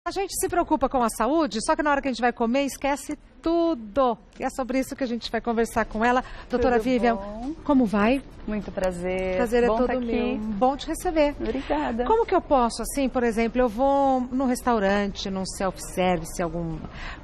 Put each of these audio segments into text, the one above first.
A gente se preocupa com a saúde, só que na hora que a gente vai comer, esquece tudo. E é sobre isso que a gente vai conversar com ela. Doutora Vivian, como vai? Muito prazer. Prazer é bom todo tá aqui. meu. Bom te receber. Obrigada. Como que eu posso, assim, por exemplo, eu vou num restaurante, num self-service,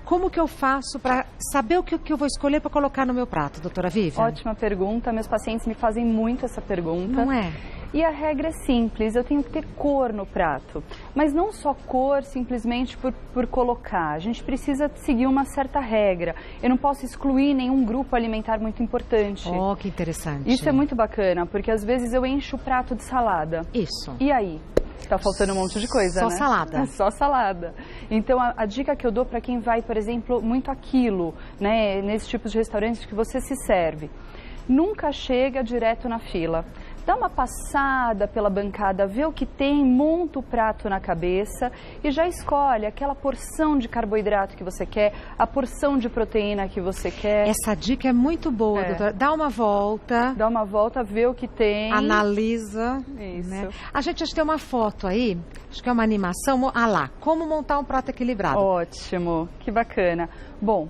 como que eu faço para saber o que eu vou escolher para colocar no meu prato, doutora Vivian? Ótima pergunta. Meus pacientes me fazem muito essa pergunta. Não é? E a regra é simples, eu tenho que ter cor no prato. Mas não só cor simplesmente por colocar. A gente precisa seguir uma certa regra. Eu não posso excluir nenhum grupo alimentar muito importante. Oh, que interessante. Isso é muito bacana, porque às vezes eu encho o prato de salada. Isso. E aí? Tá faltando um monte de coisa, Só né? salada. Só salada. Então, a dica que eu dou para quem vai, por exemplo, muito a quilo, né, nesses tipos de restaurantes que você se serve, nunca chega direto na fila. Dá uma passada pela bancada, vê o que tem, monta o prato na cabeça e já escolhe aquela porção de carboidrato que você quer, a porção de proteína que você quer. Essa dica é muito boa, doutora. Dá uma volta. Dá uma volta, vê o que tem. Analisa. Isso. Né? A gente tem uma foto aí, acho que é uma animação. Ah lá, como montar um prato equilibrado. Ótimo, que bacana. Bom,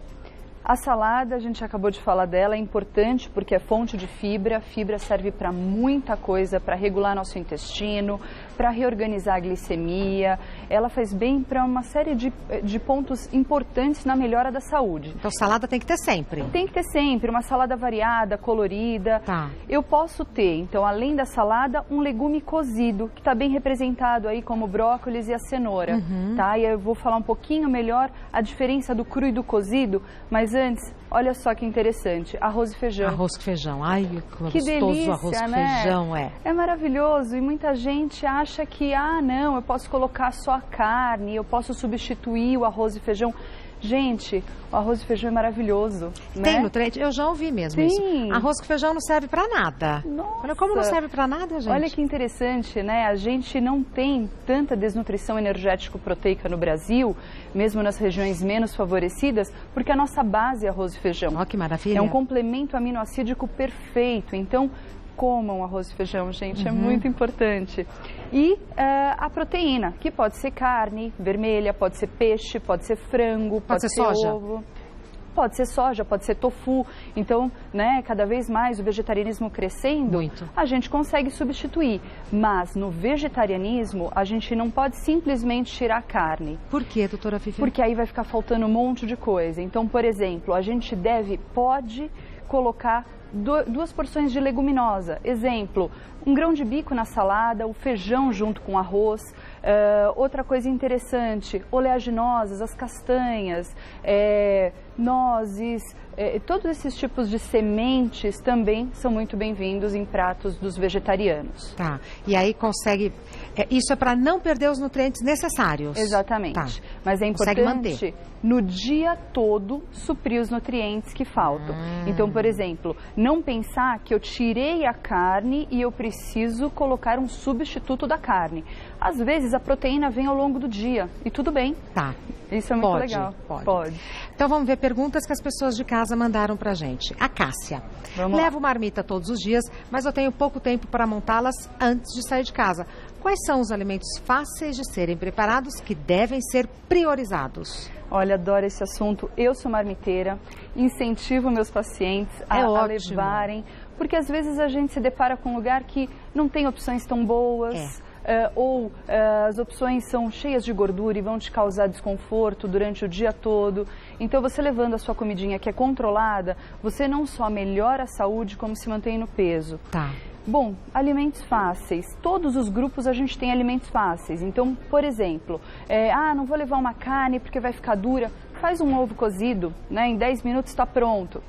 a salada, a gente acabou de falar dela, é importante porque é fonte de fibra. A fibra serve para muita coisa, para regular nosso intestino, para reorganizar a glicemia. Ela faz bem para uma série de pontos importantes na melhora da saúde. Então, salada tem que ter sempre. Tem que ter sempre, uma salada variada, colorida. Tá. Eu posso ter, então, além da salada, um legume cozido, que está bem representado aí como o brócolis e a cenoura. Tá? E eu vou falar um pouquinho melhor a diferença do cru e do cozido, mas antes, olha só que interessante, arroz e feijão. Arroz com feijão, ai, que gostoso delícia, arroz com né? feijão, é. É maravilhoso e muita gente acha que, não, eu posso colocar só a carne, eu posso substituir o arroz e feijão. Gente, o arroz e feijão é maravilhoso, né? Tem nutriente? Eu já ouvi mesmo Sim. isso. Arroz com feijão não serve pra nada. Nossa. Olha como não serve pra nada, gente. Olha que interessante, né? A gente não tem tanta desnutrição energético-proteica no Brasil, mesmo nas regiões menos favorecidas, porque a nossa base é arroz e feijão. Olha que maravilha. É um complemento aminoácidico perfeito. Então, comam arroz e feijão, gente, é muito importante. E a proteína, que pode ser carne vermelha, pode ser peixe, pode ser frango, pode ser soja. ovo. Pode ser soja, pode ser tofu. Então, né, cada vez mais o vegetarianismo crescendo, a gente consegue substituir. Mas no vegetarianismo, a gente não pode simplesmente tirar a carne. Por quê, doutora Vivian? Porque aí vai ficar faltando um monte de coisa. Então, por exemplo, a gente pode colocar 2 porções de leguminosa. Exemplo, um grão de bico na salada, o feijão junto com arroz. Outra coisa interessante, oleaginosas, as castanhas, nozes, todos esses tipos de sementes também são muito bem-vindos em pratos dos vegetarianos. Tá, e aí consegue... isso é para não perder os nutrientes necessários. Exatamente. Tá. Mas é Consegue importante, manter. no dia todo, suprir os nutrientes que faltam. Então, por exemplo, não pensar que eu tirei a carne e eu preciso colocar um substituto da carne. Às vezes, a proteína vem ao longo do dia e tudo bem. Tá. Isso é muito legal. Pode. Então vamos ver perguntas que as pessoas de casa mandaram pra gente. A Cássia. Levo marmita todos os dias, mas eu tenho pouco tempo para montá-las antes de sair de casa. Quais são os alimentos fáceis de serem preparados que devem ser priorizados? Olha, adoro esse assunto. Eu sou marmiteira, incentivo meus pacientes a levarem, porque às vezes a gente se depara com um lugar que não tem opções tão boas. Ou as opções são cheias de gordura e vão te causar desconforto durante o dia todo. Então, você levando a sua comidinha que é controlada, você não só melhora a saúde, como se mantém no peso. Tá. Bom, alimentos fáceis. Todos os grupos a gente tem alimentos fáceis. Então, por exemplo, não vou levar uma carne porque vai ficar dura. Faz um ovo cozido, né? Em 10 minutos está pronto.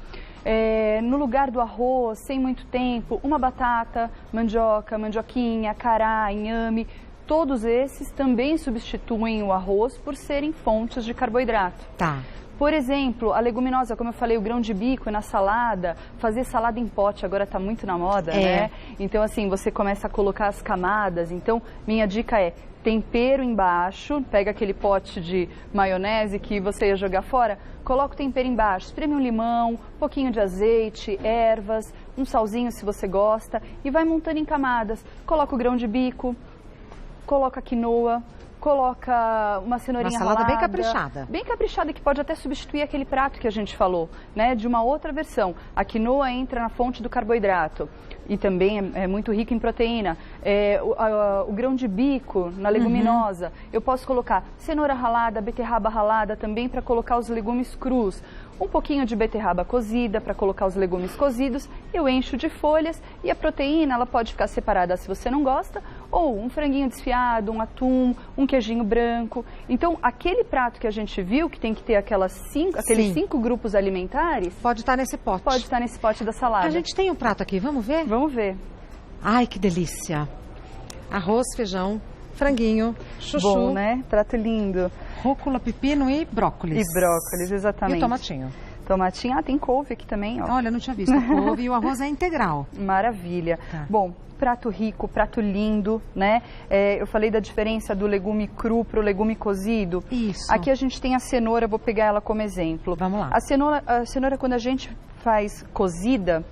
No lugar do arroz, sem muito tempo, uma batata, mandioca, mandioquinha, cará, inhame, todos esses também substituem o arroz por serem fontes de carboidrato. Tá. Por exemplo, a leguminosa, como eu falei, o grão de bico na salada, fazer salada em pote agora está muito na moda, né? Então, assim, você começa a colocar as camadas. Então, minha dica é tempero embaixo, pega aquele pote de maionese que você ia jogar fora, coloca o tempero embaixo, espreme um limão, um pouquinho de azeite, ervas, um salzinho se você gosta e vai montando em camadas. Coloca o grão de bico, coloca a quinoa, coloca uma cenourinha ralada. Uma salada bem caprichada. Bem caprichada, que pode até substituir aquele prato que a gente falou, né? De uma outra versão. A quinoa entra na fonte do carboidrato e também é muito rico em proteína. O grão de bico na leguminosa. Eu posso colocar cenoura ralada, beterraba ralada também para colocar os legumes crus. Um pouquinho de beterraba cozida para colocar os legumes cozidos. Eu encho de folhas e a proteína ela pode ficar separada se você não gosta, ou um franguinho desfiado, um atum, um queijinho branco. Então, aquele prato que a gente viu, que tem que ter aqueles 5 grupos alimentares... Pode estar nesse pote. Pode estar nesse pote da salada. A gente tem um prato aqui, vamos ver? Vamos ver. Ai, que delícia. Arroz, feijão, franguinho, chuchu. Bom, né? Prato lindo. Rúcula, pepino e brócolis. E brócolis, exatamente. E o tomatinho. Tomatinho, tem couve aqui também, ó. Olha, não tinha visto couve e o arroz é integral. Maravilha. Tá. Bom, prato rico, prato lindo, né? Eu falei da diferença do legume cru para o legume cozido. Isso. Aqui a gente tem a cenoura, vou pegar ela como exemplo. Vamos lá. A cenoura quando a gente faz cozida,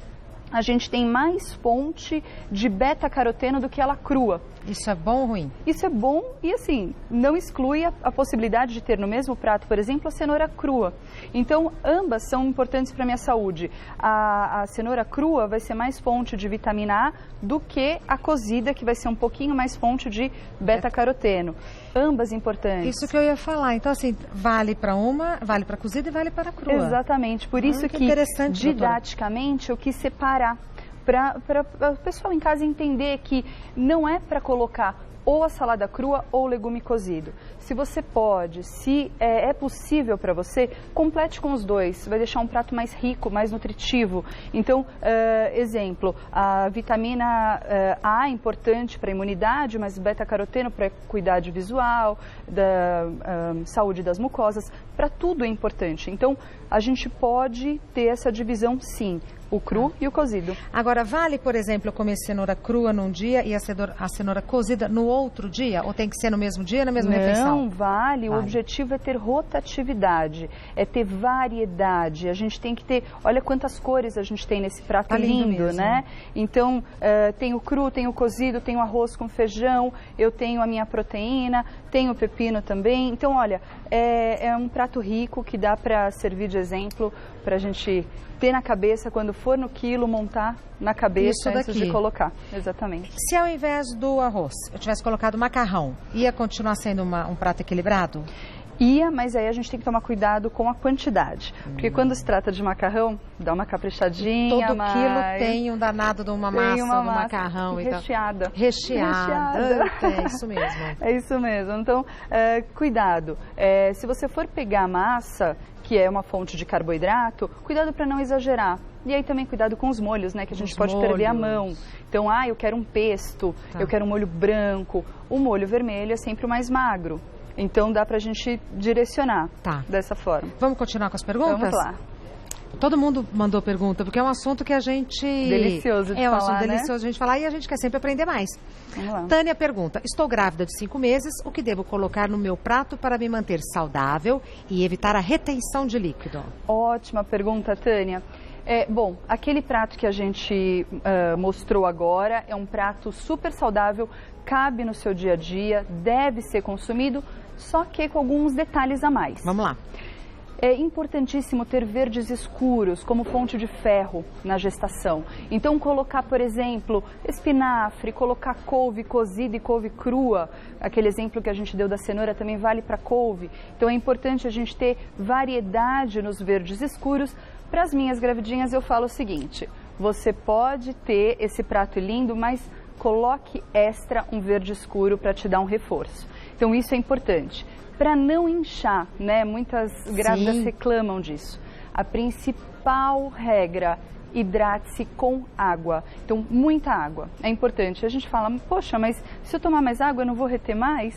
a gente tem mais fonte de beta-caroteno do que ela crua. Isso é bom ou ruim? Isso é bom e, assim, não exclui a possibilidade de ter no mesmo prato, por exemplo, a cenoura crua. Então, ambas são importantes para a minha saúde. A cenoura crua vai ser mais fonte de vitamina A do que a cozida, que vai ser um pouquinho mais fonte de beta-caroteno. Ambas importantes. Isso que eu ia falar. Então, assim, vale para uma, vale para cozida e vale para crua. Exatamente. Por isso que didaticamente, eu quis separar. Para o pessoal em casa entender que não é para colocar ou a salada crua ou o legume cozido. Se você pode, se é possível para você, complete com os dois. Vai deixar um prato mais rico, mais nutritivo. Então, exemplo, a vitamina A é importante para a imunidade, mas beta-caroteno para cuidar de visual, da saúde das mucosas, para tudo é importante. Então, a gente pode ter essa divisão sim. O cru e o cozido. Agora, vale, por exemplo, eu comer cenoura crua num dia e a cenoura cozida no outro dia? Ou tem que ser no mesmo dia, na mesma refeição? Não, vale. O objetivo é ter rotatividade, é ter variedade. A gente tem que ter... Olha quantas cores a gente tem nesse prato lindo, né? Então, tem o cru, tem o cozido, tem o arroz com feijão, eu tenho a minha proteína, tenho o pepino também. Então, olha, é um prato rico que dá para servir de exemplo para a gente ter na cabeça, quando for no quilo, montar na cabeça antes de colocar. Exatamente. Se ao invés do arroz eu tivesse colocado macarrão, ia continuar sendo um prato equilibrado? Ia, mas aí a gente tem que tomar cuidado com a quantidade. Porque quando se trata de macarrão, dá uma caprichadinha. Todo quilo tem um danado de uma massa, do macarrão. Recheada. Recheada. É isso mesmo. É isso mesmo. Então, cuidado. Se você for pegar a massa, que é uma fonte de carboidrato, cuidado para não exagerar. E aí também cuidado com os molhos, né? Que a gente pode perder a mão. Então, eu quero um pesto, eu quero um molho branco. O molho vermelho é sempre o mais magro. Então, dá pra gente direcionar dessa forma. Vamos continuar com as perguntas? Vamos lá. Todo mundo mandou pergunta, porque é um assunto que a gente... Delicioso de falar, É um assunto delicioso de a gente falar e a gente quer sempre aprender mais. Vamos lá. Tânia pergunta, estou grávida de 5 meses, o que devo colocar no meu prato para me manter saudável e evitar a retenção de líquido? Ótima pergunta, Tânia. Bom, aquele prato que a gente mostrou agora é um prato super saudável, cabe no seu dia a dia, deve ser consumido, só que com alguns detalhes a mais. Vamos lá. É importantíssimo ter verdes escuros como fonte de ferro na gestação. Então, colocar, por exemplo, espinafre, colocar couve cozida e couve crua. Aquele exemplo que a gente deu da cenoura também vale para couve. Então, é importante a gente ter variedade nos verdes escuros. Para as minhas gravidinhas, eu falo o seguinte: você pode ter esse prato lindo, mas coloque extra um verde escuro para te dar um reforço. Então, isso é importante. Para não inchar, né? Muitas grávidas reclamam disso. A principal regra, hidrate-se com água. Então, muita água. É importante. A gente fala, poxa, mas se eu tomar mais água, eu não vou reter mais?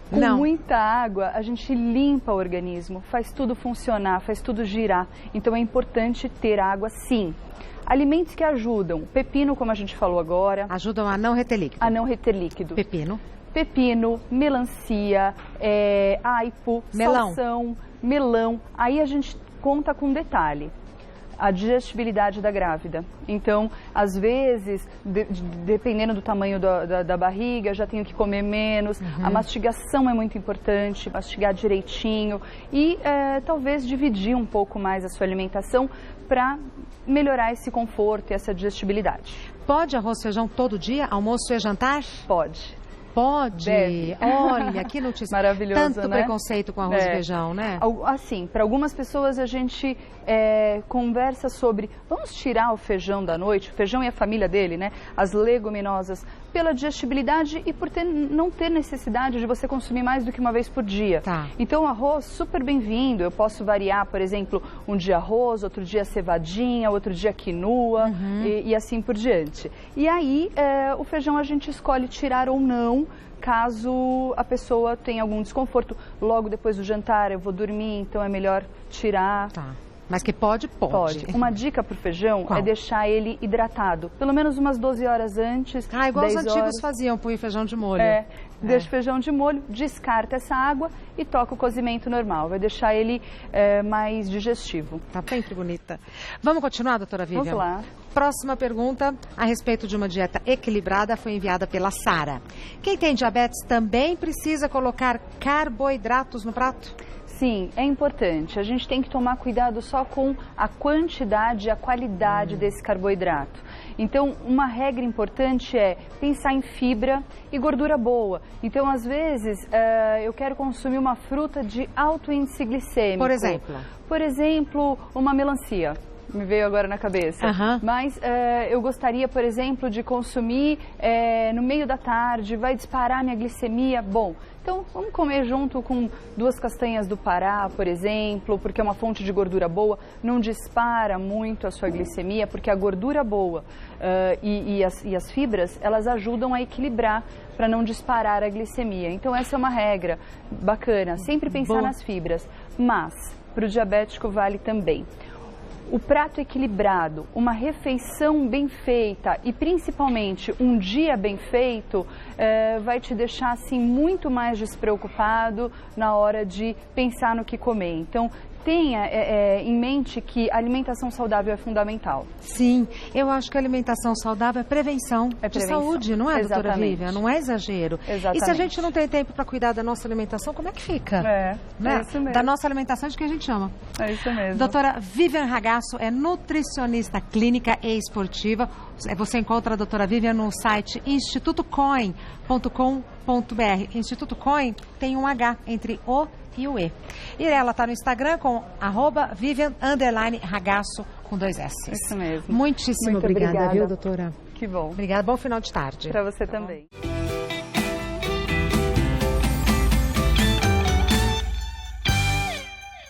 Com muita água, a gente limpa o organismo, faz tudo funcionar, faz tudo girar. Então, é importante ter água, sim. Alimentos que ajudam. Pepino, como a gente falou agora. Ajudam a não reter líquido. A não reter líquido. Pepino, melancia, aipo, salsão, melão. Aí a gente conta com detalhe. a digestibilidade da grávida. Então, às vezes, dependendo do tamanho da barriga, já tenho que comer menos. A mastigação é muito importante, mastigar direitinho e talvez dividir um pouco mais a sua alimentação para melhorar esse conforto e essa digestibilidade. Pode arroz e feijão todo dia, almoço e jantar? Pode. Pode? Deve. Olha, que notícia. Maravilhoso, tanto né? preconceito com arroz e feijão, né? Assim, para algumas pessoas a gente conversa sobre, vamos tirar o feijão da noite, o feijão e a família dele, né? As leguminosas, pela digestibilidade e por não ter necessidade de você consumir mais do que uma vez por dia. Tá. Então, o arroz, super bem-vindo. Eu posso variar, por exemplo, um dia arroz, outro dia cevadinha, outro dia quinoa e assim por diante. E aí, o feijão a gente escolhe tirar ou não, caso a pessoa tenha algum desconforto. Logo depois do jantar, eu vou dormir, então é melhor tirar. Tá. Mas que pode. Uma dica para o feijão Qual? é deixar ele hidratado, pelo menos umas 12 horas antes. Igual os 10 antigos horas. faziam, põe feijão de molho. Deixa o feijão de molho, descarta essa água e toca o cozimento normal. Vai deixar ele mais digestivo. Tá bem bonita. Vamos continuar, doutora Vivian? Vamos lá. Próxima pergunta a respeito de uma dieta equilibrada foi enviada pela Sara. Quem tem diabetes também precisa colocar carboidratos no prato? Sim, é importante. A gente tem que tomar cuidado só com a quantidade e a qualidade desse carboidrato. Então, uma regra importante é pensar em fibra e gordura boa. Então, às vezes, eu quero consumir uma fruta de alto índice glicêmico. Por exemplo? Por exemplo, uma melancia. Me veio agora na cabeça. Mas eu gostaria, por exemplo, de consumir no meio da tarde, vai disparar minha glicemia. Bom, então vamos comer junto com 2 castanhas do Pará, por exemplo, porque é uma fonte de gordura boa, não dispara muito a sua glicemia, porque a gordura boa e as fibras, elas ajudam a equilibrar para não disparar a glicemia. Então essa é uma regra bacana, sempre pensar nas fibras, mas para o diabético vale também. O prato equilibrado, uma refeição bem feita e principalmente um dia bem feito vai te deixar assim muito mais despreocupado na hora de pensar no que comer. Então tenha em mente que a alimentação saudável é fundamental. Sim, eu acho que a alimentação saudável é prevenção, de saúde, não é, doutora Vivian? Não é exagero. Exatamente. E se a gente não tem tempo para cuidar da nossa alimentação, como é que fica? É isso mesmo. Da nossa alimentação de que a gente ama. É isso mesmo. Doutora Vivian Ragazzo é nutricionista clínica e esportiva. Você encontra a doutora Vivian no site institutocoin.com.br. Instituto Coin tem um H entre o e o E. E ela está no Instagram com @Vivian_Ragazzo com 2 S. Isso mesmo. Muitíssimo Muito obrigada, obrigada, viu, doutora? Que bom. Obrigada, bom final de tarde. Para você também.